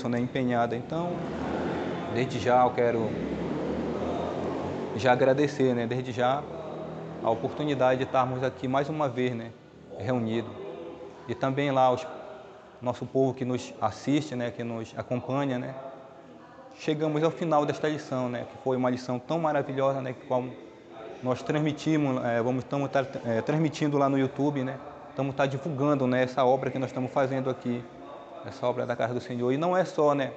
isso, né, empenhada. Então, desde já eu quero já agradecer, né, desde já a oportunidade de estarmos aqui mais uma vez, né, reunidos. E também lá nosso povo que nos assiste, né, que nos acompanha, né. Chegamos ao final desta lição, né, que foi uma lição tão maravilhosa, né, que nós transmitimos, estamos transmitindo lá no YouTube, né, estamos divulgando, né, essa obra que nós estamos fazendo aqui, essa obra da Casa do Senhor. E não é só, né,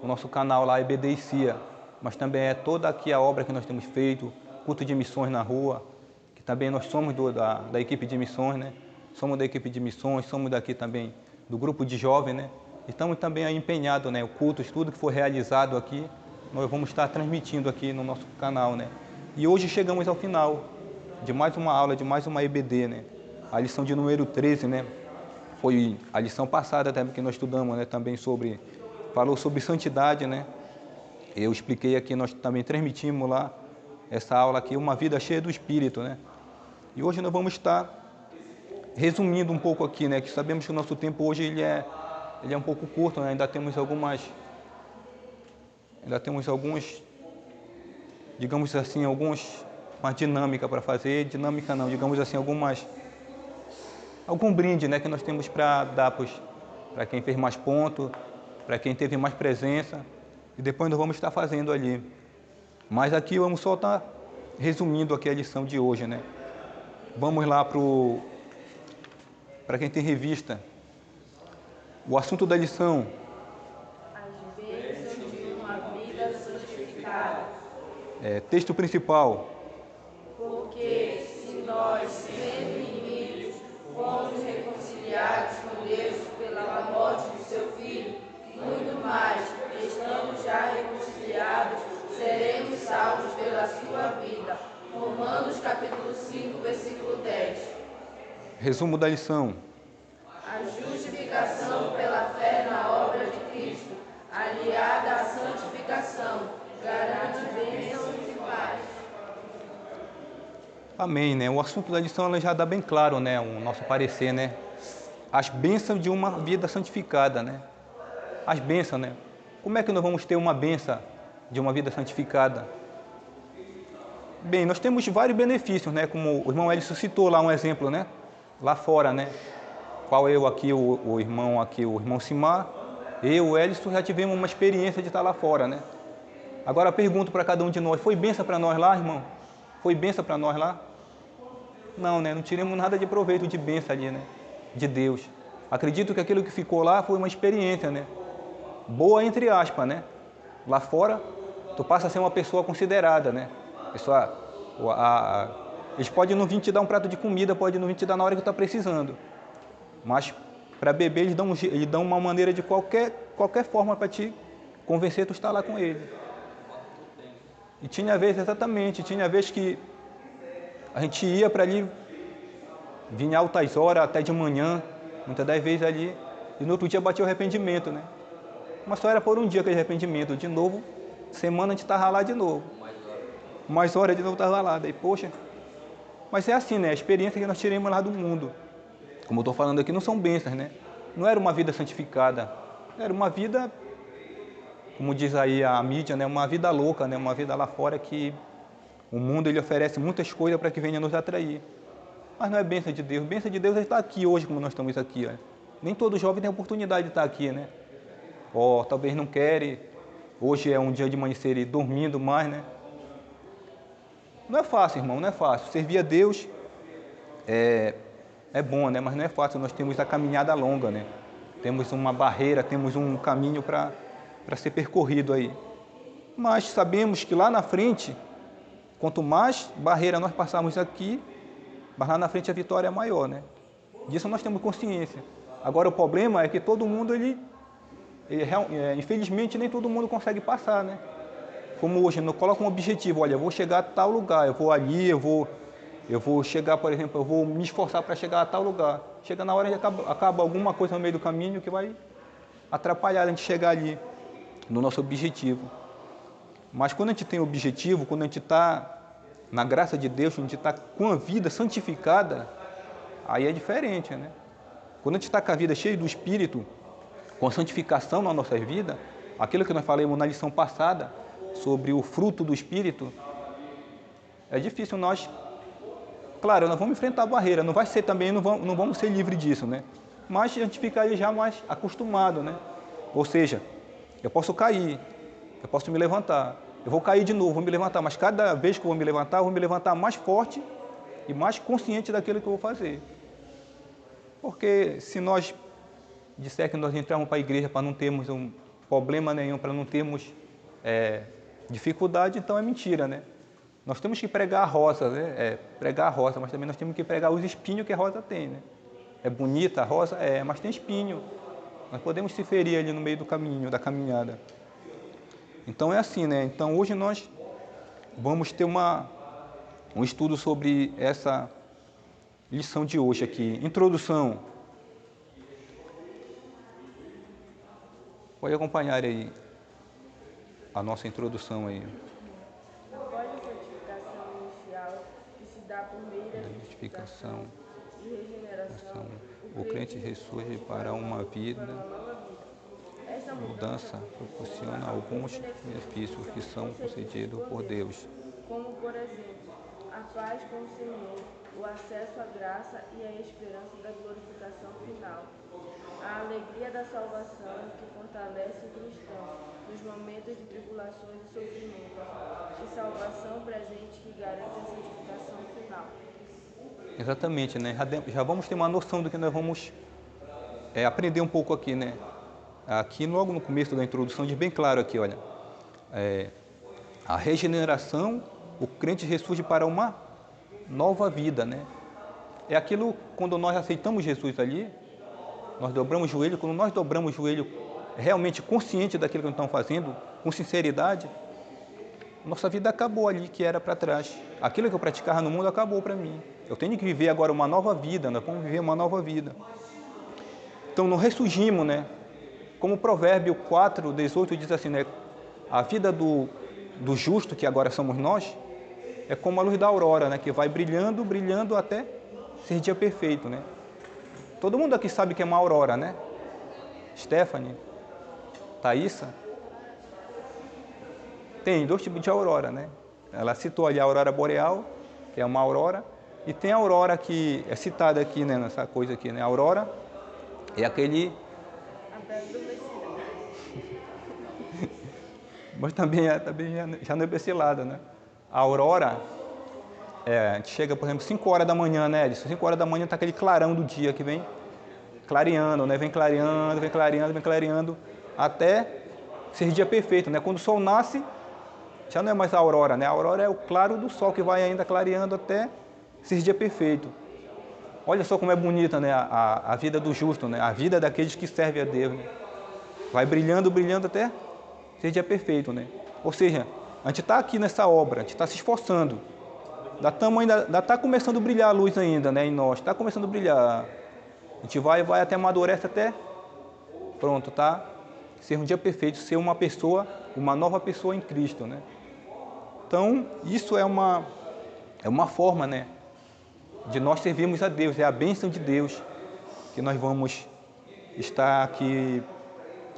o nosso canal lá, EBD e CIA, mas também é toda aqui a obra que nós temos feito, culto de missões na rua, que também nós somos da equipe de missões, né, somos da equipe de missões, somos daqui também do grupo de jovens, né, estamos também aí empenhados, né, o culto, tudo que for realizado aqui, nós vamos estar transmitindo aqui no nosso canal, né. E hoje chegamos ao final de mais uma aula, de mais uma EBD, né, a lição de número 13, né, foi a lição passada até que nós estudamos, né, também falou sobre santidade, né, eu expliquei aqui, nós também transmitimos lá essa aula aqui, uma vida cheia do Espírito, né, e hoje nós vamos estar resumindo um pouco aqui, né, que sabemos que o nosso tempo hoje ele é um pouco curto, né, ainda temos alguns, digamos assim, uma dinâmica para fazer, dinâmica não, digamos assim, algum brinde, né, que nós temos para dar para quem fez mais ponto, para quem teve mais presença, e depois nós vamos estar fazendo ali. Mas aqui vamos só estar resumindo aqui a lição de hoje, né. Vamos lá para quem tem revista. O assunto da lição. As bênçãos de uma vida santificada. Texto principal. Porque se nós, sendo inimigos, fomos reconciliados com Deus pela morte de seu Filho, muito mais, estando já reconciliados, seremos salvos pela sua vida. Romanos capítulo 5, versículo 10. Resumo da lição. A justificação pela fé na obra de Cristo, aliada à santificação, garante bênçãos e paz. Amém, né? O assunto da lição ela já dá bem claro, né? O nosso parecer, né? As bênçãos de uma vida santificada, né? As bênçãos, né? Como é que nós vamos ter uma bênção de uma vida santificada? Bem, nós temos vários benefícios, né? Como o irmão Elison citou lá um exemplo, né? Lá fora, né? Qual eu aqui, o irmão Simar, eu, o Elison, já tivemos uma experiência de estar lá fora, né? Agora pergunto para cada um de nós, foi bênção para nós lá, irmão? Foi bênção para nós lá? Não, né? Não tiramos nada de proveito de bênção ali, né? De Deus. Acredito que aquilo que ficou lá foi uma experiência, né? Boa entre aspas, né? Lá fora, tu passa a ser uma pessoa considerada, né? Eles podem não vir te dar um prato de comida, podem não vir te dar na hora que tu está precisando. Mas para beber eles dão uma maneira de qualquer forma para te convencer tu estar lá com ele. E tinha vez que a gente ia para ali, vinha altas horas, até de manhã, muitas das vezes ali, e no outro dia batia o arrependimento, né? Mas só era por um dia aquele arrependimento, de novo, semana a gente estava lá de novo. Mais hora de novo estava lá, daí, poxa. Mas é assim, né? A experiência que nós tiramos lá do mundo. Como eu estou falando aqui, não são bênçãos, né? Não era uma vida santificada, era uma vida, como diz aí a mídia, né? Uma vida louca, né? Uma vida lá fora que o mundo ele oferece muitas coisas para que venha nos atrair. Mas não é bênção de Deus. Bênção de Deus é estar aqui hoje, como nós estamos aqui. Ó. Nem todo jovem tem a oportunidade de estar aqui, né? Talvez não querem. Hoje é um dia de amanhecer e dormindo mais, né? Não é fácil, irmão, não é fácil. Servir a Deus é bom, né? Mas não é fácil. Nós temos a caminhada longa, né? Temos uma barreira, temos um caminho para ser percorrido aí. Mas sabemos que lá na frente, quanto mais barreira nós passarmos aqui, mas lá na frente a vitória é maior, né? Disso nós temos consciência. Agora o problema é que todo mundo, infelizmente, nem todo mundo consegue passar, né? Como hoje, não coloca um objetivo, olha, eu vou chegar a tal lugar, eu vou ali, eu vou chegar, por exemplo, eu vou me esforçar para chegar a tal lugar. Chega na hora e acaba alguma coisa no meio do caminho que vai atrapalhar a gente chegar ali, no nosso objetivo. Mas quando a gente tem objetivo, quando a gente está na graça de Deus, quando a gente está com a vida santificada, aí é diferente, né? Quando a gente está com a vida cheia do Espírito, com santificação na nossa vida, aquilo que nós falamos na lição passada, sobre o fruto do Espírito, é difícil nós... Claro, nós vamos enfrentar a barreira, não vai ser também, não vamos ser livres disso, né? Mas a gente fica aí já mais acostumado, né? Ou seja, eu posso cair, eu posso me levantar, eu vou cair de novo, vou me levantar, mas cada vez que eu vou me levantar mais forte e mais consciente daquilo que eu vou fazer. Porque se nós disser que nós entramos para a igreja para não termos um problema nenhum, para não termos dificuldade, então é mentira, né? Nós temos que pregar a rosa, né? Pregar a rosa, mas também nós temos que pregar os espinhos que a rosa tem, né? É bonita a rosa? Mas tem espinho. Nós podemos se ferir ali no meio do caminho, da caminhada. Então é assim, né? Então hoje nós vamos ter um estudo sobre essa lição de hoje aqui. Introdução. Pode acompanhar aí a nossa introdução aí. Após a santificação inicial, que se dá por meio da justificação e regeneração, o crente ressurge para uma vida. Essa Mudança proporciona alguns benefícios que são concedidos por Deus. como, por exemplo, a paz com o Senhor, o acesso à graça e a esperança da glorificação final, a alegria da salvação que fortalece o cristão nos momentos de tribulações e sofrimentos, e salvação presente que garante a santificação final. Exatamente, né? Já vamos ter uma noção do que nós vamos aprender um pouco aqui, né? Aqui, logo no começo da introdução, diz bem claro aqui, olha, a regeneração, o crente ressurge para uma nova vida, né? É aquilo, quando nós aceitamos Jesus ali, nós dobramos o joelho, quando nós dobramos o joelho realmente consciente daquilo que nós estamos fazendo, com sinceridade, nossa vida acabou ali, que era para trás. Aquilo que eu praticava no mundo acabou para mim. Eu tenho que viver agora uma nova vida, nós vamos viver uma nova vida. Então, nós ressurgimos, né? Como o Provérbio 4, 18 diz assim, né? A vida do justo, que agora somos nós, é como a luz da aurora, né? Que vai brilhando, brilhando até ser dia perfeito, né? Todo mundo aqui sabe que é uma aurora, né? Stephanie, Thaísa. Tem 2 tipos de aurora, né? Ela citou ali a aurora boreal, que é uma aurora, e tem a aurora que é citada aqui, né? Nessa coisa aqui, né? A aurora é aquele... Mas também já não é desse lado, né? A aurora, a gente chega, por exemplo, 5 horas da manhã, né, Edson? 5 horas da manhã está aquele clarão do dia que vem clareando, né? Vem clareando, vem clareando, vem clareando, até ser dia perfeito, né? Quando o sol nasce, já não é mais a aurora, né? A aurora é o claro do sol que vai ainda clareando até ser dia perfeito. Olha só como é bonita, né? A vida do justo, né? A vida daqueles que servem a Deus, né? Vai brilhando, brilhando até ser dia perfeito, né? Ou seja, a gente está aqui nessa obra, a gente está se esforçando. Ainda está começando a brilhar a luz ainda, né? Em nós, está começando a brilhar. A gente vai até amadurece até pronto, tá? Ser um dia perfeito, ser uma pessoa, uma nova pessoa em Cristo, né? Então, isso é uma forma, né? De nós servirmos a Deus, é a bênção de Deus que nós vamos estar aqui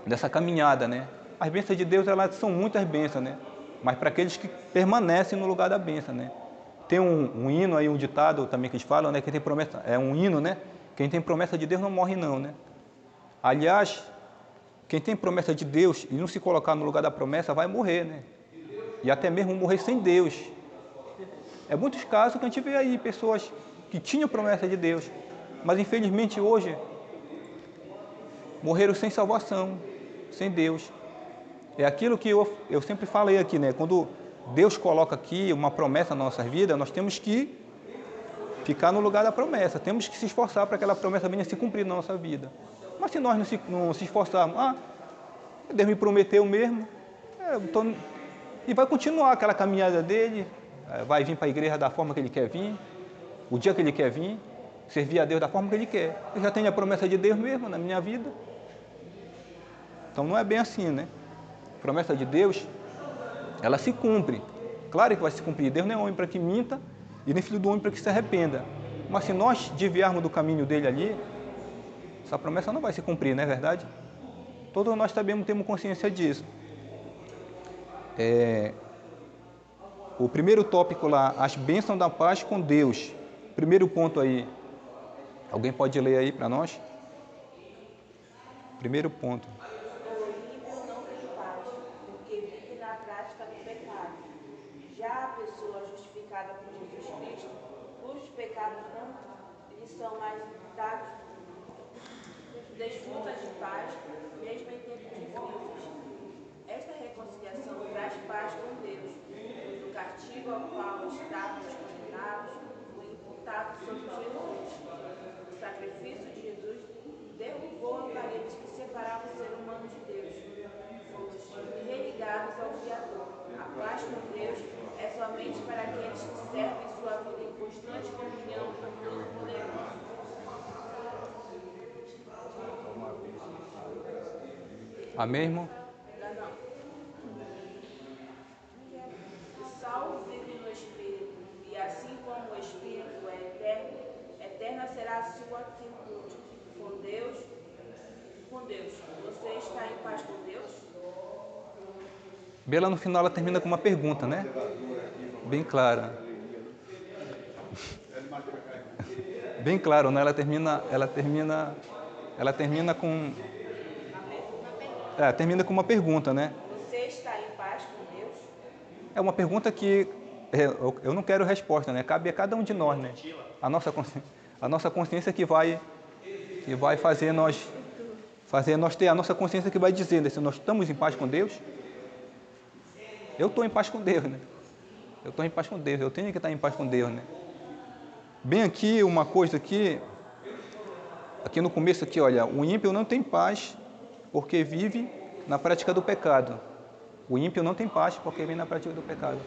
nessa caminhada, né? As bênçãos de Deus, elas são muitas bênçãos, né? Mas para aqueles que permanecem no lugar da bênção, né? Tem um hino aí, um ditado também que eles falam, né? Quem tem promessa, é um hino, né? Quem tem promessa de Deus não morre não, né? Aliás, quem tem promessa de Deus e não se colocar no lugar da promessa vai morrer, né? E até mesmo morrer sem Deus. É muitos casos que a gente vê aí, pessoas que tinham promessa de Deus, mas infelizmente hoje morreram sem salvação, sem Deus. É aquilo que eu sempre falei aqui, né? Quando Deus coloca aqui uma promessa na nossa vida, nós temos que ficar no lugar da promessa, temos que se esforçar para que aquela promessa venha se cumprir na nossa vida. Mas se nós não se esforçarmos, Deus me prometeu mesmo, e vai continuar aquela caminhada dele, vai vir para a igreja da forma que ele quer vir, o dia que ele quer vir, servir a Deus da forma que ele quer. Eu já tenho a promessa de Deus mesmo na minha vida. Então não é bem assim, né? A promessa de Deus, ela se cumpre. Claro que vai se cumprir. Deus não é homem para que minta e nem filho do homem para que se arrependa. Mas se nós desviarmos do caminho dele ali, essa promessa não vai se cumprir, não é verdade? Todos nós sabemos, temos consciência disso. O primeiro tópico lá, as bênçãos da paz com Deus. Primeiro ponto aí. Alguém pode ler aí para nós? Primeiro ponto. O ímpio não tem paz, porque vive na prática do pecado. Já a pessoa justificada por Jesus Cristo, cujos pecados não lhe são mais imputados, desfruta de paz, mesmo em tempos difíceis. Esta reconciliação traz paz com Deus, pois o castigo ao qual estávamos condenados foi imputado sobre Jesus. O sacrifício de Jesus derrubou a parede que separava o ser humano de Deus. Fomos religados ao Criador. A paz com Deus é somente para aqueles que servem sua vida em constante comunhão com o Todo-Poderoso. Amém, irmão? O salvo vive no Espírito, e assim como o Espírito é eterno, eterna será a sua quietude. Com Deus, você está em paz com Deus? Bem lá no final ela termina com uma pergunta, né? Bem clara. Bem claro, né? Ela termina com... termina com uma pergunta, né? Você está em paz com Deus? É uma pergunta que eu não quero resposta, né? Cabe a cada um de nós, né? A nossa consciência que vai fazer nós ter a nossa consciência que vai dizer, né? Se nós estamos em paz com Deus. Eu estou em paz com Deus, né? Eu estou em paz com Deus, eu tenho que estar em paz com Deus, né? Bem aqui, uma coisa aqui no começo aqui, olha, o ímpio não tem paz porque vive na prática do pecado. O ímpio não tem paz porque vive na prática do pecado.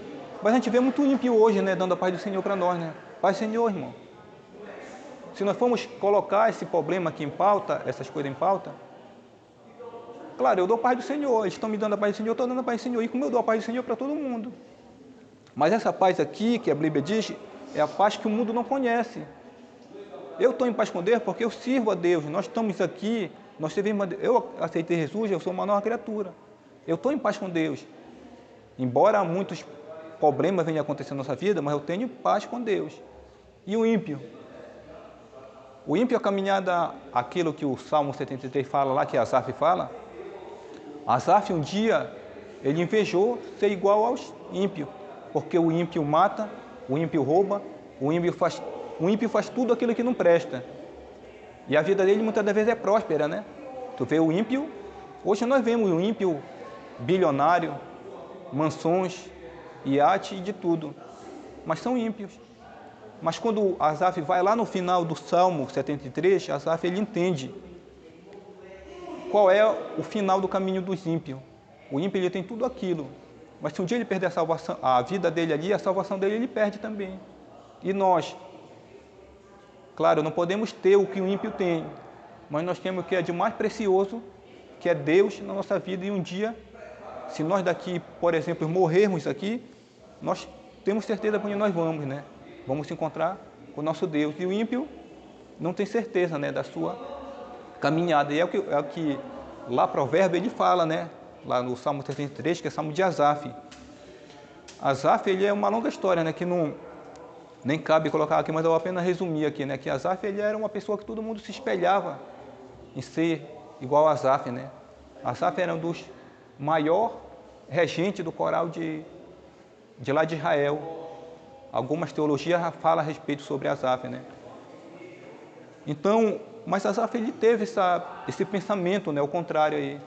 Mas a gente vê muito ímpio hoje, né? Dando a paz do Senhor para nós, né? Paz do Senhor, irmão. Se nós formos colocar esse problema aqui em pauta, essas coisas em pauta, claro, eu dou a paz do Senhor, eles estão me dando a paz do Senhor, eu estou dando a paz do Senhor, e como eu dou a paz do Senhor para todo mundo. Mas essa paz aqui, que a Bíblia diz, é a paz que o mundo não conhece. Eu estou em paz com Deus porque eu sirvo a Deus, nós estamos aqui, nós servimos a Deus. Eu aceitei Jesus, eu sou uma nova criatura. Eu estou em paz com Deus. Embora muitos problemas venham acontecer na nossa vida, mas eu tenho paz com Deus. E o ímpio? O ímpio, a caminhada, aquilo que o Salmo 73 fala lá, que Asaf fala, Asaf um dia, ele invejou ser igual aos ímpios, porque o ímpio mata, o ímpio rouba, o ímpio faz tudo aquilo que não presta. E a vida dele muitas das vezes é próspera, né? Tu vê o ímpio, hoje nós vemos o ímpio bilionário, mansões, iate e de tudo, mas são ímpios. Mas quando Asaf vai lá no final do Salmo 73, Asaf ele entende qual é o final do caminho dos ímpios. O ímpio ele tem tudo aquilo, mas se um dia ele perder a salvação, a vida dele ali, a salvação dele ele perde também. E nós, claro, não podemos ter o que o ímpio tem, mas nós temos o que é de mais precioso, que é Deus na nossa vida. E um dia, se nós daqui, por exemplo, morrermos aqui, nós temos certeza para onde nós vamos, né? Vamos se encontrar com o nosso Deus. E o ímpio não tem certeza, né, da sua caminhada. E é o que lá Provérbio ele fala, né? Lá no Salmo 73, que é o Salmo de Asaf. Asaf, ele é uma longa história, né? Que não nem cabe colocar aqui, mas eu vou apenas resumir aqui, né? Que Asaf, ele era uma pessoa que todo mundo se espelhava em ser igual a Asaf, né? Asaf era um dos maiores regentes do coral de lá de Israel. Algumas teologias falam a respeito sobre Asaf, né? Então, mas Asaf ele teve esse pensamento, né? O contrário aí.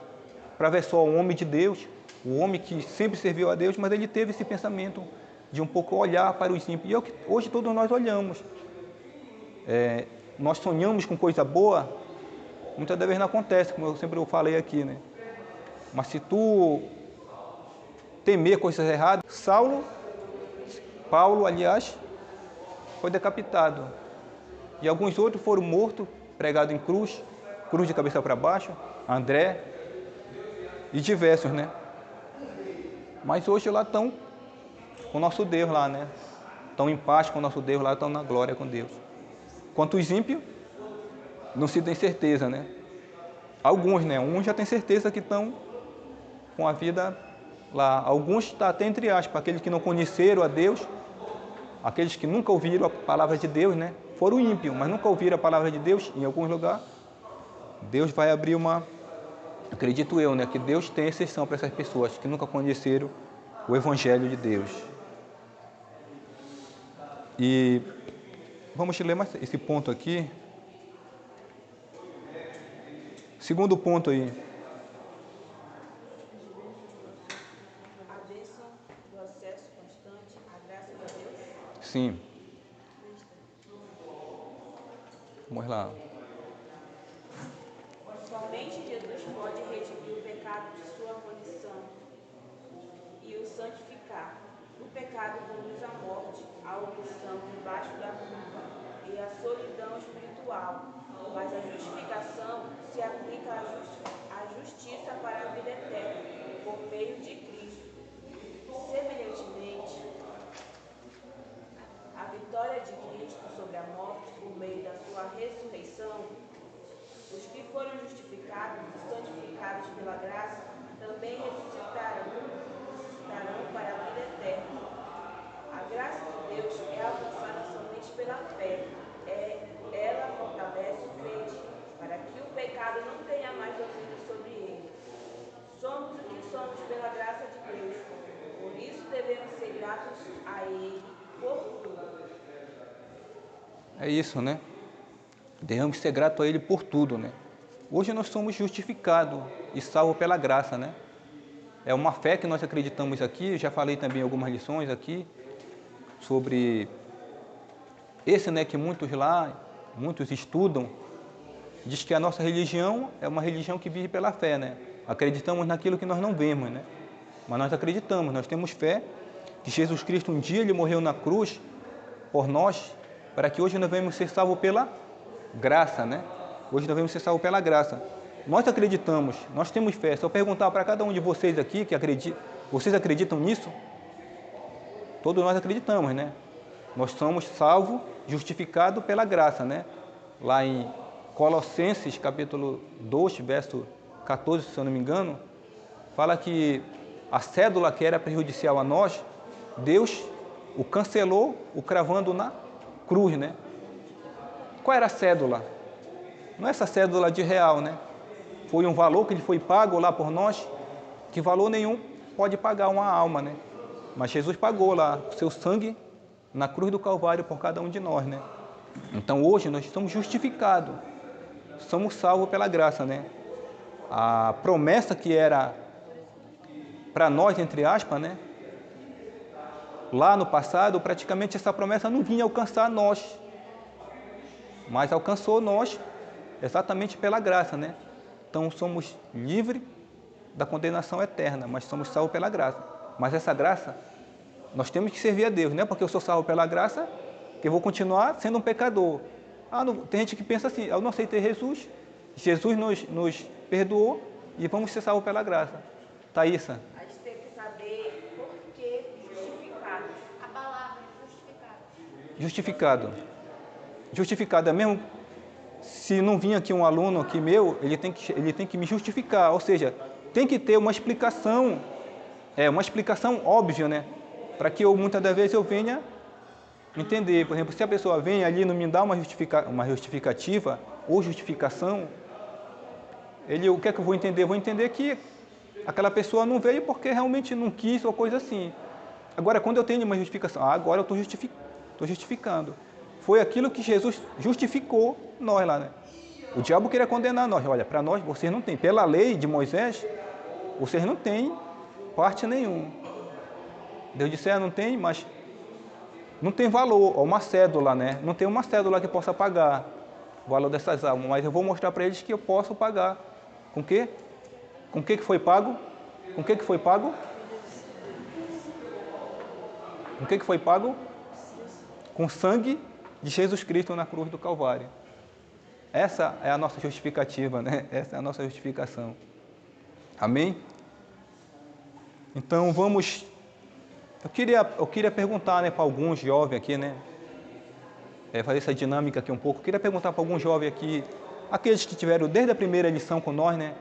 Para ver só um homem de Deus, o homem que sempre serviu a Deus, mas ele teve esse pensamento de um pouco olhar para os ímpios. E é o que hoje todos nós olhamos. Nós sonhamos com coisa boa, muitas vezes não acontece, como eu sempre falei aqui, né? Mas se tu temer coisas erradas, Paulo, aliás, foi decapitado. E alguns outros foram mortos, pregados em cruz de cabeça para baixo, André e diversos, né? Mas hoje lá estão com o nosso Deus lá, né? Estão em paz com o nosso Deus lá, estão na glória com Deus. Quanto os ímpios, não se tem certeza, né? Alguns, né? Uns já têm certeza que estão com a vida lá. Alguns estão até entre aspas, aqueles que não conheceram a Deus, aqueles que nunca ouviram a palavra de Deus, né? Foram ímpios, mas nunca ouviram a palavra de Deus em alguns lugares. Deus vai abrir acredito eu, né? Que Deus tem exceção para essas pessoas que nunca conheceram o Evangelho de Deus. E vamos ler mais esse ponto aqui. Segundo ponto aí. A bênção do acesso constante à graça de Deus. Sim. Vamos lá. Somente Jesus pode redimir o pecado de sua condição e o santificar. O pecado conduz à morte, à opressão debaixo da culpa e à solidão espiritual, mas a justificação se aplica à justiça para a vida eterna, por meio de Cristo. Semelhantemente, a vitória de Cristo sobre a morte por meio da sua ressurreição, os que foram justificados e santificados pela graça também ressuscitarão para a vida eterna. A graça de Deus é alcançada somente pela fé. Ela fortalece o crente para que o pecado não tenha mais domínio sobre ele. Somos o que somos pela graça de Deus. Por isso devemos ser gratos a Ele por tudo. É isso, né? Devemos ser gratos a Ele por tudo, né? Hoje nós somos justificados e salvos pela graça, né? É uma fé que nós acreditamos aqui. Eu já falei também algumas lições aqui sobre esse, né? Que muitos estudam, diz que a nossa religião é uma religião que vive pela fé, né? Acreditamos naquilo que nós não vemos, né? Mas nós acreditamos, nós temos fé que Jesus Cristo um dia Ele morreu na cruz por nós, para que hoje nós venhamos ser salvos pela graça, né? Hoje nós venhamos ser salvos pela graça. Nós acreditamos, nós temos fé. Se eu perguntar para cada um de vocês aqui, vocês acreditam nisso? Todos nós acreditamos, né? Nós somos salvos, justificados pela graça, né? Lá em Colossenses, capítulo 2, verso 14, se eu não me engano, fala que a cédula que era prejudicial a nós, Deus o cancelou, o cravando na cruz, né? Qual era a cédula? Não é essa cédula de real, né? Foi um valor que ele foi pago lá por nós, que valor nenhum pode pagar uma alma, né? Mas Jesus pagou lá o seu sangue na cruz do Calvário por cada um de nós, né? Então hoje nós estamos justificados, somos salvos pela graça, né? A promessa que era para nós, entre aspas, né? Lá no passado, praticamente essa promessa não vinha alcançar nós, mas alcançou nós exatamente pela graça, né? Então somos livres da condenação eterna, mas somos salvos pela graça. Mas essa graça, nós temos que servir a Deus, não é porque eu sou salvo pela graça que eu vou continuar sendo um pecador. Tem gente que pensa assim, eu não aceitei Jesus, Jesus nos perdoou e vamos ser salvos pela graça. Thaísa? A gente tem que saber por que justificados. A palavra justificado. Justificado. Justificado é mesmo. Se não vir aqui um aluno aqui meu, ele tem que me justificar, ou seja, tem que ter uma explicação óbvia, né? Para que muitas das vezes eu venha entender. Por exemplo, se a pessoa vem ali e não me dá uma justificativa ou justificação, o que é que eu vou entender? Vou entender que aquela pessoa não veio porque realmente não quis ou coisa assim. Agora, quando eu tenho uma justificação, agora eu estou justificando. Foi aquilo que Jesus justificou nós lá, né? O diabo queria condenar nós. Olha, para nós, vocês não têm. Pela lei de Moisés, vocês não têm parte nenhuma. Deus disse, não tem, mas não tem valor. Uma cédula, né? Não tem uma cédula que possa pagar o valor dessas almas. Mas eu vou mostrar para eles que eu posso pagar. Com o quê? Com o que foi pago? Com o que foi pago? Com o que foi pago? Com sangue de Jesus Cristo na cruz do Calvário. Essa é a nossa justificativa, né? Essa é a nossa justificação. Amém? Então vamos... Eu queria perguntar, né, para alguns jovens aqui, né? Fazer essa dinâmica aqui um pouco. Eu queria perguntar para algum jovem aqui aqueles que tiveram desde a primeira lição com nós, né?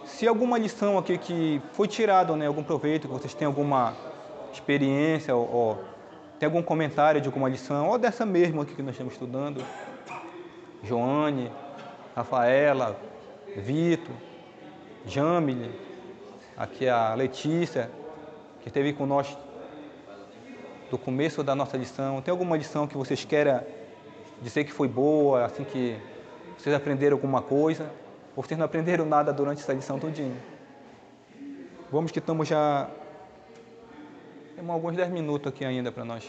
Se alguma lição aqui que foi tirado, né, algum proveito, que vocês têm alguma experiência ou tem algum comentário de alguma lição, ou dessa mesma aqui que nós estamos estudando, Joane, Rafaela, Vitor, Jamile, aqui a Letícia, que esteve conosco do começo da nossa lição. Tem alguma lição que vocês queiram dizer que foi boa, assim que vocês aprenderam alguma coisa, ou vocês não aprenderam nada durante essa lição todinha? Vamos que estamos já... Temos alguns 10 minutos aqui ainda para nós